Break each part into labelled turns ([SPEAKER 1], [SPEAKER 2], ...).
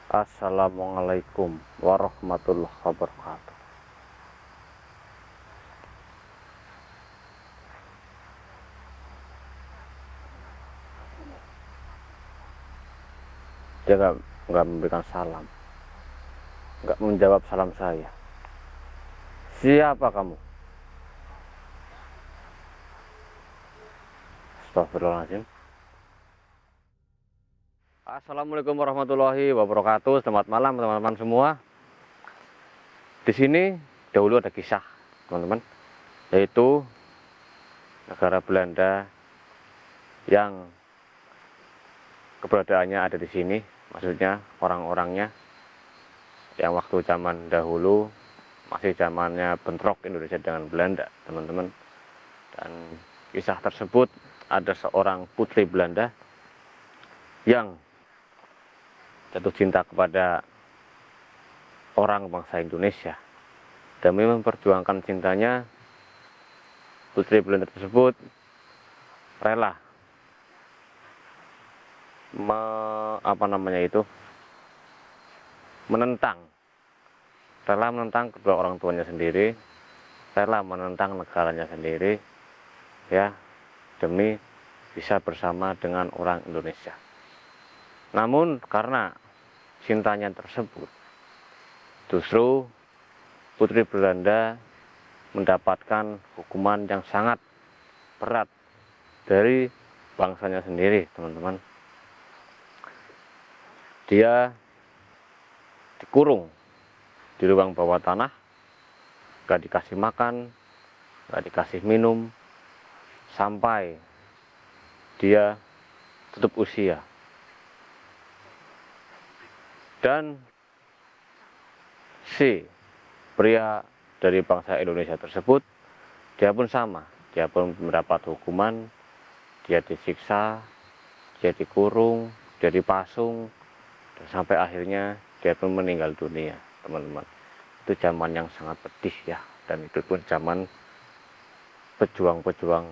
[SPEAKER 1] Assalamualaikum warahmatullahi wabarakatuh. Dia nggak memberikan salam, nggak menjawab salam saya. Siapa kamu? Astagfirullahaladzim. Assalamualaikum warahmatullahi wabarakatuh. Selamat malam teman-teman semua. Di sini dahulu ada kisah teman-teman, yaitu negara Belanda yang keberadaannya ada di sini. Maksudnya orang-orangnya yang waktu zaman dahulu masih zamannya bentrok Indonesia dengan Belanda teman-teman. Dan kisah tersebut ada seorang putri Belanda yang jatuh cinta kepada orang bangsa Indonesia. Demi memperjuangkan cintanya, putri Belanda tersebut rela menentang kedua orang tuanya sendiri, rela menentang negaranya sendiri, ya, demi bisa bersama dengan orang Indonesia. Namun karena cintanya tersebut, justru putri Belanda mendapatkan hukuman yang sangat berat dari bangsanya sendiri teman-teman. Dia dikurung di ruang bawah tanah, gak dikasih makan, gak dikasih minum, sampai dia tutup usia. Dan si pria dari bangsa Indonesia tersebut, dia pun sama, dia pun mendapat hukuman, dia disiksa, dia dikurung, dia dipasung, dan sampai akhirnya dia pun meninggal dunia teman-teman. Itu zaman yang sangat pedih ya, dan itu pun zaman pejuang-pejuang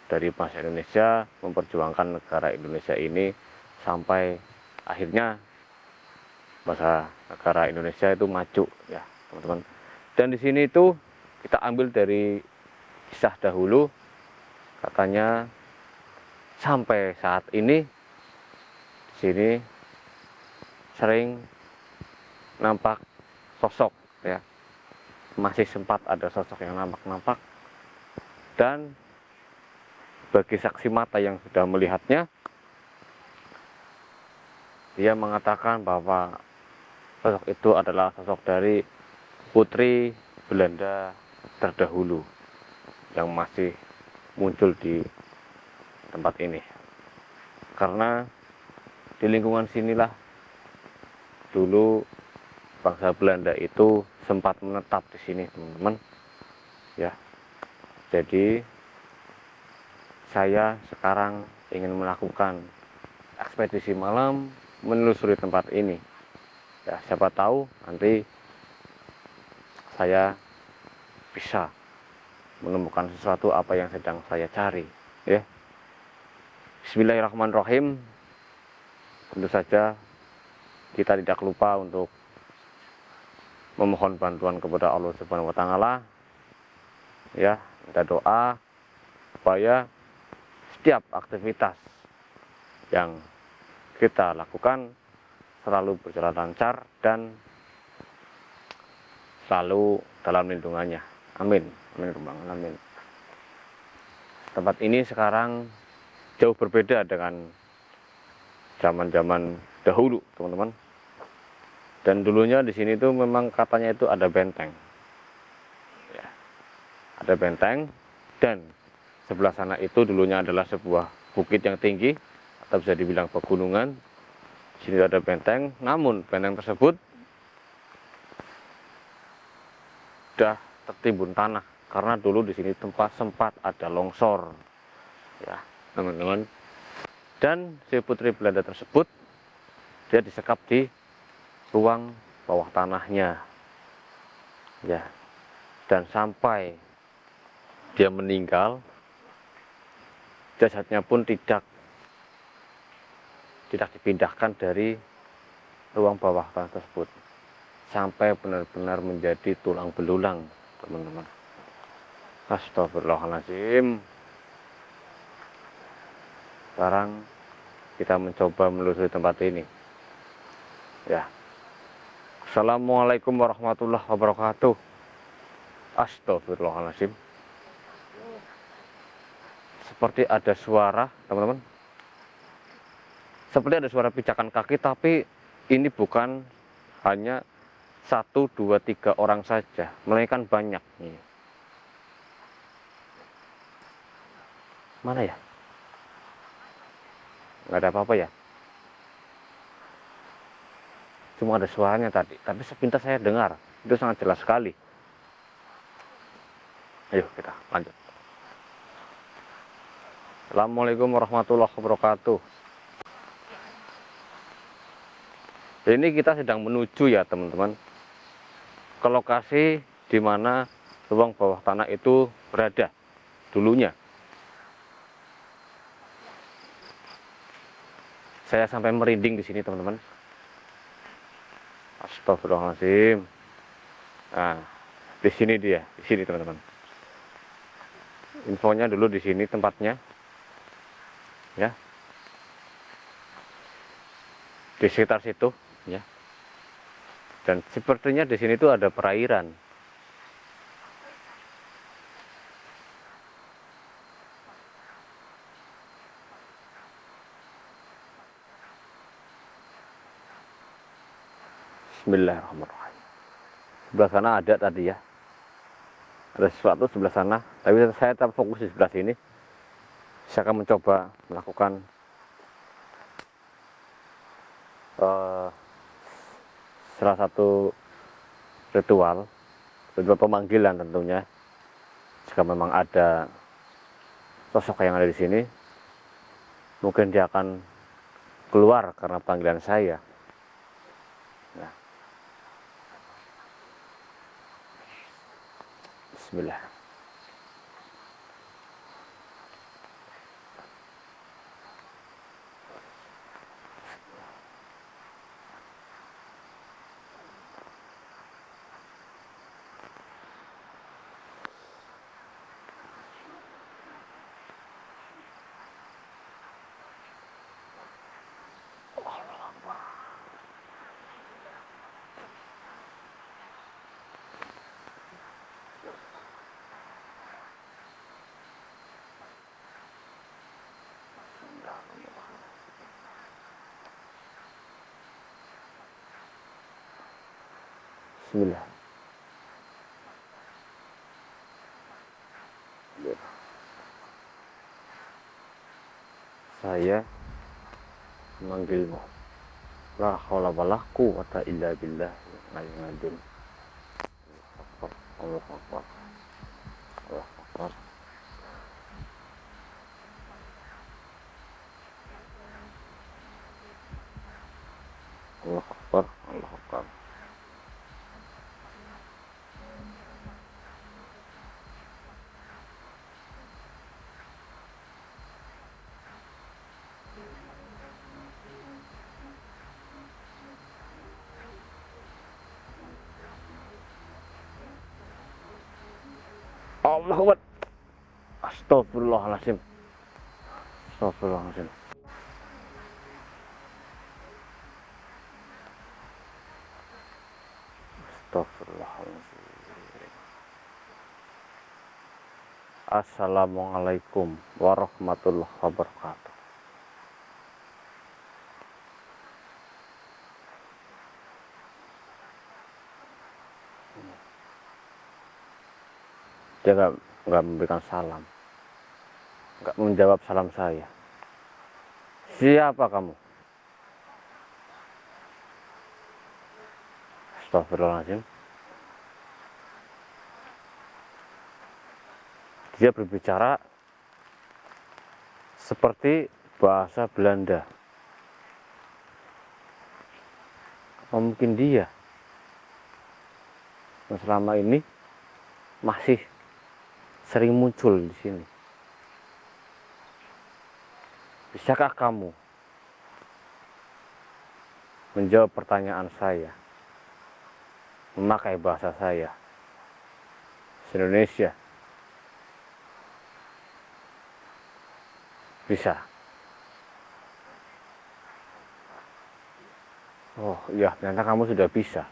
[SPEAKER 1] dari bangsa Indonesia memperjuangkan negara Indonesia ini sampai akhirnya bangsa negara Indonesia itu maju ya teman-teman. Dan di sini itu kita ambil dari kisah dahulu, katanya sampai saat ini di sini sering nampak sosok ya, masih sempat ada sosok yang nampak dan bagi saksi mata yang sudah melihatnya, dia mengatakan bahwa sosok itu adalah sosok dari putri Belanda terdahulu yang masih muncul di tempat ini. Karena di lingkungan sinilah dulu bangsa Belanda itu sempat menetap di sini teman-teman ya. Jadi saya sekarang ingin melakukan ekspedisi malam menelusuri tempat ini ya, siapa tahu nanti saya bisa menemukan sesuatu apa yang sedang saya cari ya. Bismillahirrahmanirrahim. Tentu saja kita tidak lupa untuk memohon bantuan kepada Allah Subhanahu wa taala ya, minta doa supaya setiap aktivitas yang kita lakukan selalu berjalan lancar dan selalu dalam lindungannya. Amin. Amin. Amin. Tempat ini sekarang jauh berbeda dengan zaman-zaman dahulu, teman-teman. Dan dulunya di sini tuh memang katanya itu ada benteng. Ya, ada benteng, dan sebelah sana itu dulunya adalah sebuah bukit yang tinggi atau bisa dibilang pegunungan. Di sini ada benteng, namun benteng tersebut sudah tertimbun tanah karena dulu di sini tempat sempat ada longsor. Ya, teman-teman. Dan si putri Belanda tersebut dia disekap di ruang bawah tanahnya ya, dan sampai dia meninggal jasadnya pun tidak dipindahkan dari ruang bawah tanah tersebut sampai benar-benar menjadi tulang belulang, teman-teman. Astagfirullahaladzim. Sekarang kita mencoba menelusuri tempat ini. Ya. Assalamualaikum warahmatullahi wabarakatuh. Astagfirullahaladzim. Seperti ada suara, teman-teman. Seperti ada suara pijakan kaki, tapi ini bukan hanya 1, 2, 3 orang saja, melainkan banyak. Mana ya? Nggak ada apa-apa ya. Cuma ada suaranya tadi, tapi sepintas saya dengar. Itu sangat jelas sekali. Ayo kita lanjut. Assalamualaikum warahmatullahi wabarakatuh. Ini kita sedang menuju ya teman-teman ke lokasi di mana ruang bawah tanah itu berada dulunya. Saya sampai merinding di sini teman-teman. Astagfirullahaladzim. Nah, di sini dia, di sini teman-teman. Infonya dulu di sini tempatnya. Ya. Di sekitar situ, ya. Dan sepertinya di sini tuh ada perairan. Bismillahirrahmanirrahim. Sebelah sana ada tadi ya. Ada sesuatu sebelah sana, tapi saya tetap fokus di sebelah sini. Saya akan mencoba melakukan salah satu ritual pemanggilan tentunya. Jika memang ada sosok yang ada di sini, mungkin dia akan keluar karena panggilan saya. Nah. Bismillah. Bismillah. Saya memanggilmu. La haula wala quwwata illa billah. Alazim. Allahu Akbar. Allahu Akbar. Allahu Akbar. Allahu Akbar. Allahu Akbar. Astagfirullahaladzim. Astagfirullahaladzim. Astagfirullahaladzim. Assalamualaikum warahmatullahi wabarakatuh. Dia nggak memberikan salam, nggak menjawab salam saya. Siapa kamu? Astagfirullahaladzim. Dia berbicara seperti bahasa Belanda. Apa mungkin dia yang selama ini masih sering muncul di sini? Bisakah kamu menjawab pertanyaan saya, memakai bahasa saya, Indonesia. Bisa. Oh iya, ternyata kamu sudah bisa.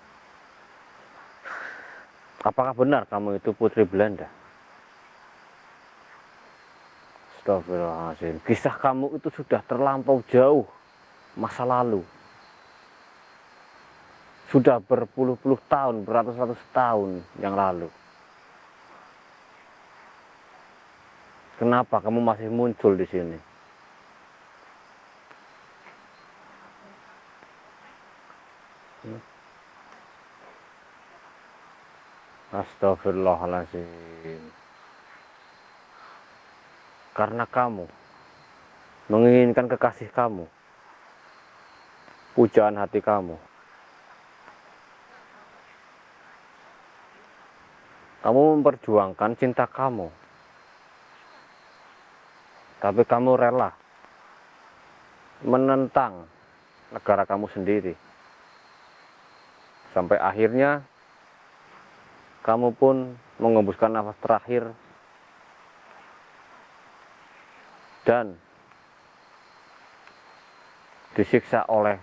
[SPEAKER 1] Apakah benar kamu itu putri Belanda? Astagfirullahaladzim. Kisah kamu itu sudah terlampau jauh masa lalu. Sudah berpuluh-puluh tahun, beratus-ratus tahun yang lalu. Kenapa kamu masih muncul di sini? Astagfirullahaladzim. Karena kamu menginginkan kekasih kamu, pujaan hati kamu. Kamu memperjuangkan cinta kamu, tapi kamu rela menentang negara kamu sendiri. Sampai akhirnya kamu pun mengembuskan nafas terakhir dan disiksa oleh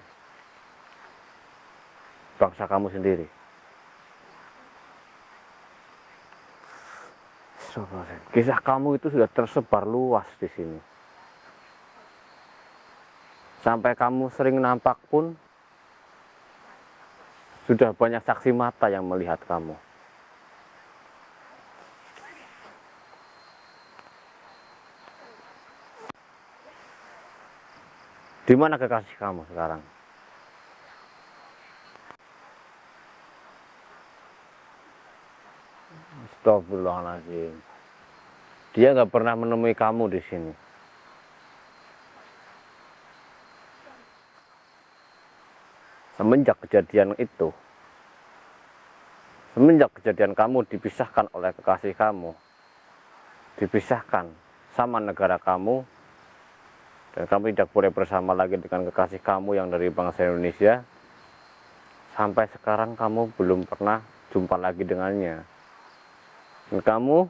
[SPEAKER 1] bangsa kamu sendiri. Kisah kamu itu sudah tersebar luas di sini. Sampai kamu sering nampak pun sudah banyak saksi mata yang melihat kamu. Di mana kekasih kamu sekarang? Astagfirullahaladzim. Dia nggak pernah menemui kamu di sini. Semenjak kejadian itu, semenjak kejadian kamu dipisahkan oleh kekasih kamu, dipisahkan sama negara kamu, dan kamu tidak boleh bersama lagi dengan kekasih kamu yang dari bangsa Indonesia, sampai sekarang kamu belum pernah jumpa lagi dengannya. Dan kamu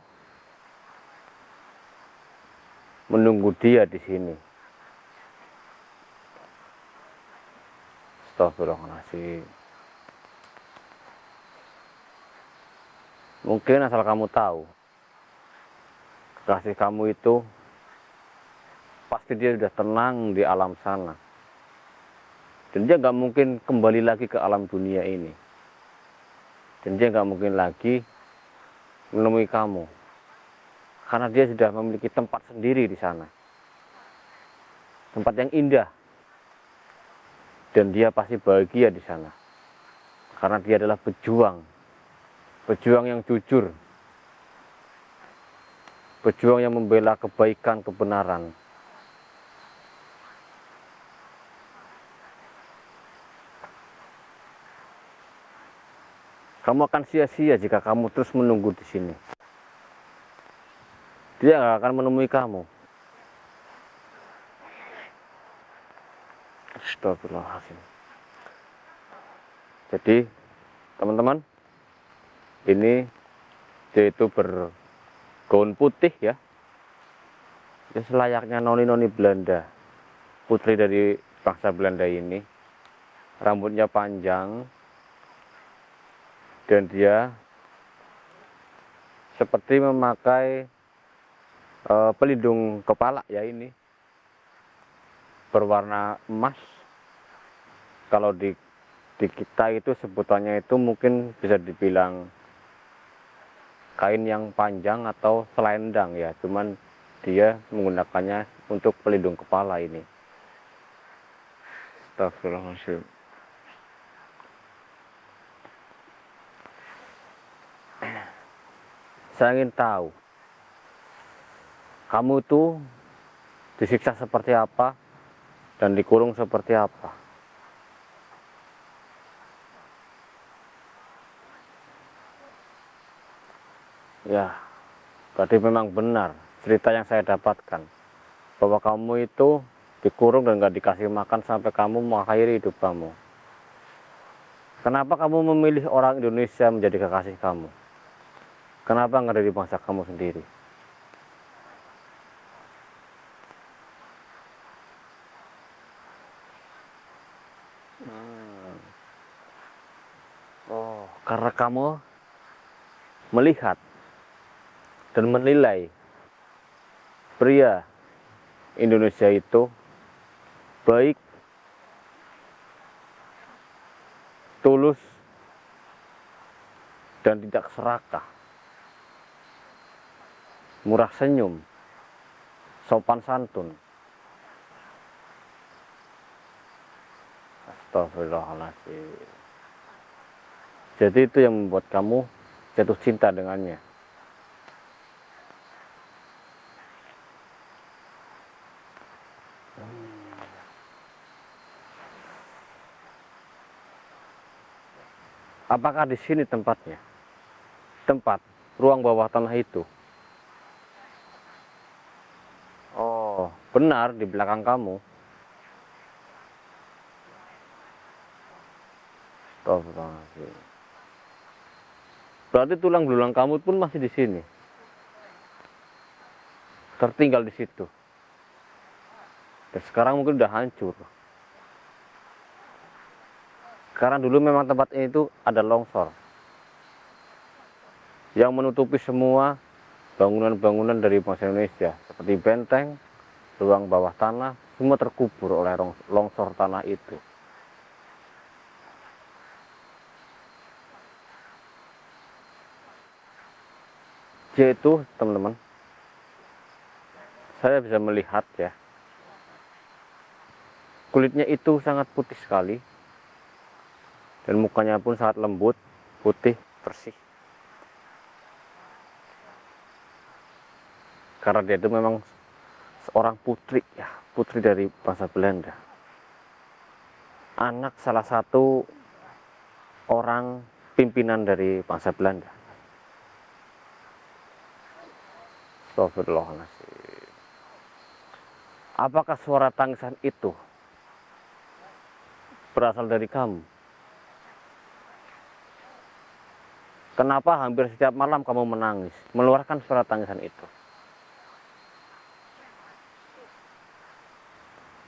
[SPEAKER 1] menunggu dia di sini. Astagfirullahaladzim. Mungkin asal kamu tahu, kekasih kamu itu pasti dia sudah tenang di alam sana. Dan dia nggak mungkin kembali lagi ke alam dunia ini. Dan dia nggak mungkin lagi menemui kamu. Karena dia sudah memiliki tempat sendiri di sana. Tempat yang indah. Dan dia pasti bahagia di sana. Karena dia adalah pejuang. Pejuang yang jujur. Pejuang yang membela kebaikan, kebenaran. Kamu akan sia-sia jika kamu terus menunggu di sini. Dia nggak akan menemui kamu. Astagfirullahaladzim. Jadi, teman-teman, ini dia itu bergaun putih ya. Dia selayaknya noni-noni Belanda. Putri dari bangsa Belanda ini. Rambutnya panjang. Dan dia seperti memakai pelindung kepala ya ini. Berwarna emas. Kalau di kita itu sebutannya itu mungkin bisa dibilang kain yang panjang atau selendang ya. Cuman dia menggunakannya untuk pelindung kepala ini. Astagfirullahaladzim. Saya ingin tahu, kamu itu disiksa seperti apa dan dikurung seperti apa. Ya, berarti memang benar cerita yang saya dapatkan, bahwa kamu itu dikurung dan gak dikasih makan sampai kamu mengakhiri hidup kamu. Kenapa kamu memilih orang Indonesia menjadi kekasih kamu? Kenapa nggak dari bangsa kamu sendiri? Oh, karena kamu melihat dan menilai pria Indonesia itu baik, tulus, dan tidak serakah, murah senyum, sopan santun. Astagfirullahaladzim. Jadi itu yang membuat kamu jatuh cinta dengannya. Apakah di sini tempatnya? Tempat ruang bawah tanah itu? Oh, benar, di belakang kamu. Astagfirullahaladzim. Berarti tulang belulang kamu pun masih di sini, tertinggal di situ. Dan sekarang mungkin udah hancur. Karena dulu memang tempatnya itu ada longsor yang menutupi semua bangunan-bangunan dari bangsa Indonesia, seperti benteng, ruang bawah tanah, semua terkubur oleh longsor tanah itu. Yaitu, teman-teman, saya bisa melihat ya, kulitnya itu sangat putih sekali, dan mukanya pun sangat lembut, putih, bersih. Karena dia itu memang seorang putri ya, putri dari bangsa Belanda. Anak salah satu orang pimpinan dari bangsa Belanda. Astagfirullahaladzim. Apakah suara tangisan itu berasal dari kamu? Kenapa hampir setiap malam kamu menangis, mengeluarkan suara tangisan itu?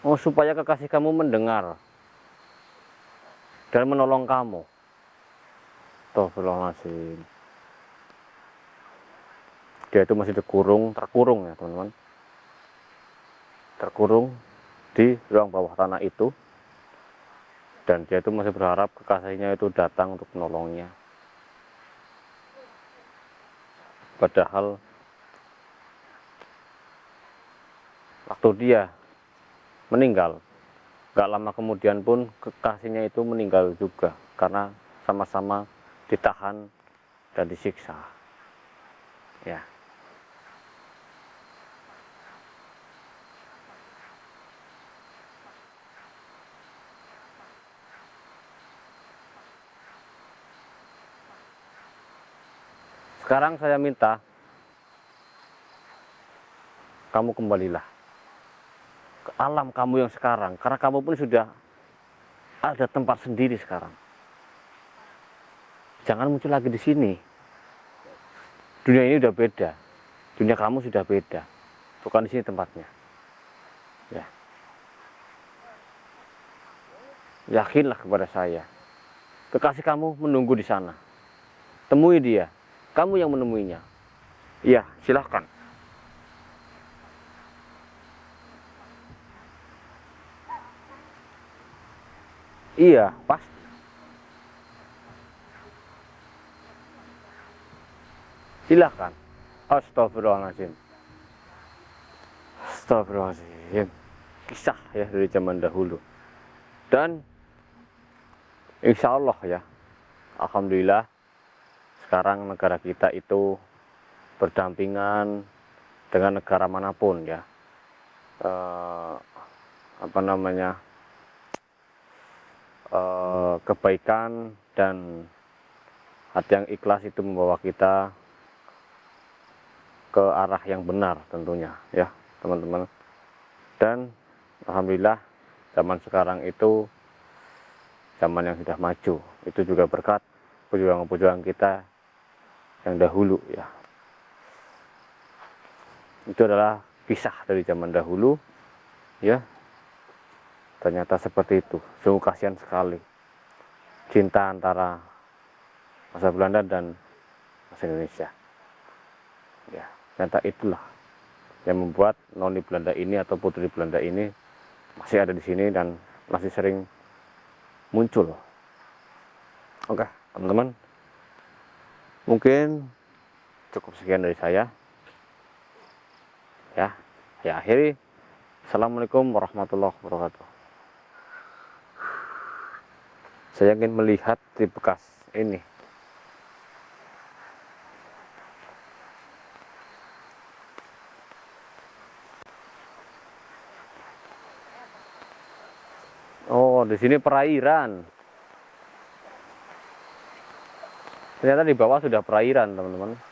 [SPEAKER 1] Oh, supaya kekasih kamu mendengar dan menolong kamu. Astagfirullahaladzim. Dia itu masih terkurung ya teman-teman. Terkurung di ruang bawah tanah itu. Dan dia itu masih berharap kekasihnya itu datang untuk menolongnya. Padahal waktu dia meninggal, gak lama kemudian pun kekasihnya itu meninggal juga. Karena sama-sama ditahan dan disiksa. Ya. Sekarang saya minta kamu kembalilah ke alam kamu yang sekarang, karena kamu pun sudah ada tempat sendiri sekarang. Jangan muncul lagi di sini. Dunia ini udah beda. Dunia kamu sudah beda. Bukan di sini tempatnya. Ya. Yakinlah kepada saya. Kekasih kamu menunggu di sana. Temui dia. Kamu yang menemuinya. Iya, silahkan. Iya, pasti. Silahkan. Astagfirullahaladzim. Astagfirullahaladzim. Kisah ya dari zaman dahulu. Dan insya Allah ya, alhamdulillah sekarang negara kita itu berdampingan dengan negara manapun ya. Apa namanya, kebaikan dan hati yang ikhlas itu membawa kita ke arah yang benar tentunya ya teman-teman. Dan alhamdulillah zaman sekarang itu zaman yang sudah maju. Itu juga berkat perjuangan-perjuangan kita yang dahulu ya. Itu adalah kisah dari zaman dahulu ya. Ternyata seperti itu. Sungguh kasihan sekali cinta antara masa Belanda dan masa Indonesia ya. Ternyata itulah yang membuat noni Belanda ini atau putri Belanda ini masih ada di sini dan masih sering muncul. Oke teman-teman, mungkin cukup sekian dari saya ya. Ya akhiri, assalamualaikum warahmatullahi wabarakatuh. Saya ingin melihat di bekas ini. Oh, di sini perairan. Ternyata di bawah sudah perairan, teman-teman.